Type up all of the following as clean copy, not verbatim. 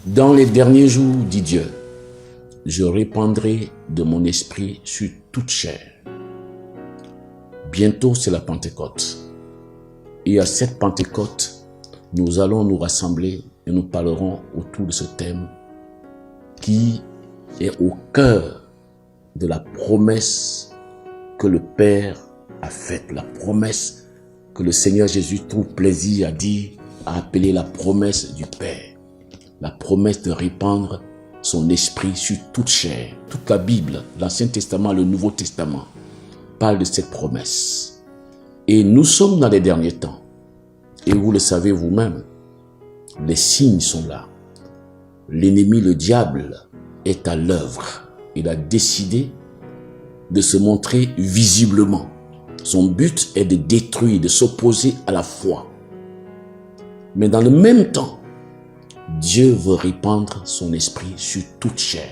Dans les derniers jours, dit Dieu, je répandrai de mon esprit sur toute chair. Bientôt, c'est la Pentecôte. Et à cette Pentecôte, nous allons nous rassembler et nous parlerons autour de ce thème qui est au cœur de la promesse que le Père a faite, la promesse que le Seigneur Jésus trouve plaisir à dire, à appeler la promesse du Père, la promesse de répandre son esprit sur toute chair. Toute la Bible, l'Ancien Testament, le Nouveau Testament, parle de cette promesse. Et nous sommes dans les derniers temps. Et vous le savez vous-même, les signes sont là. L'ennemi, le diable, est à l'œuvre. Il a décidé de se montrer visiblement. Son but est de détruire, de s'opposer à la foi. Mais dans le même temps, Dieu veut répandre son esprit sur toute chair.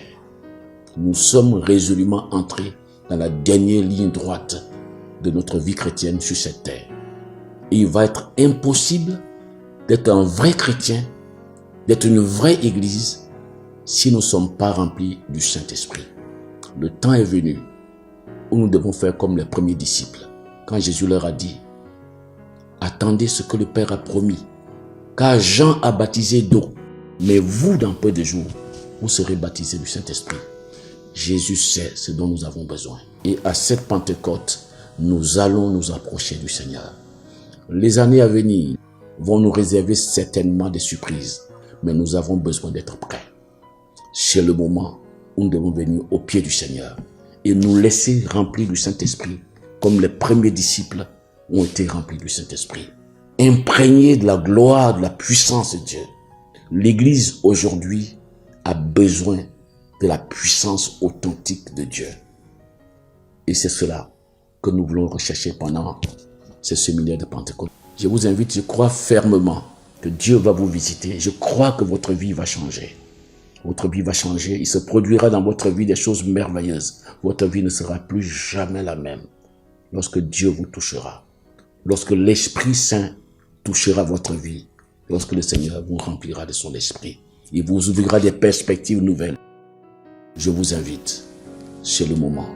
Nous sommes résolument entrés dans la dernière ligne droite de notre vie chrétienne sur cette terre. Et il va être impossible d'être un vrai chrétien, d'être une vraie église, si nous ne sommes pas remplis du Saint-Esprit. Le temps est venu où nous devons faire comme les premiers disciples. Quand Jésus leur a dit, attendez ce que le Père a promis, car Jean a baptisé d'eau, mais vous, dans peu de jours, vous serez baptisés du Saint-Esprit. Jésus sait ce dont nous avons besoin. Et à cette Pentecôte, nous allons nous approcher du Seigneur. Les années à venir vont nous réserver certainement des surprises, mais nous avons besoin d'être prêts. C'est le moment où nous devons venir au pied du Seigneur et nous laisser remplir du Saint-Esprit comme les premiers disciples ont été remplis du Saint-Esprit. Imprégnés de la gloire, de la puissance de Dieu. L'Église aujourd'hui a besoin de la puissance authentique de Dieu. Et c'est cela que nous voulons rechercher pendant ce séminaire de Pentecôte. Je vous invite, je crois fermement que Dieu va vous visiter. Je crois que votre vie va changer. Votre vie va changer. Il se produira dans votre vie des choses merveilleuses. Votre vie ne sera plus jamais la même. Lorsque Dieu vous touchera. Lorsque l'Esprit Saint touchera votre vie. Lorsque le Seigneur vous remplira de son esprit. Il vous ouvrira des perspectives nouvelles. Je vous invite. C'est le moment.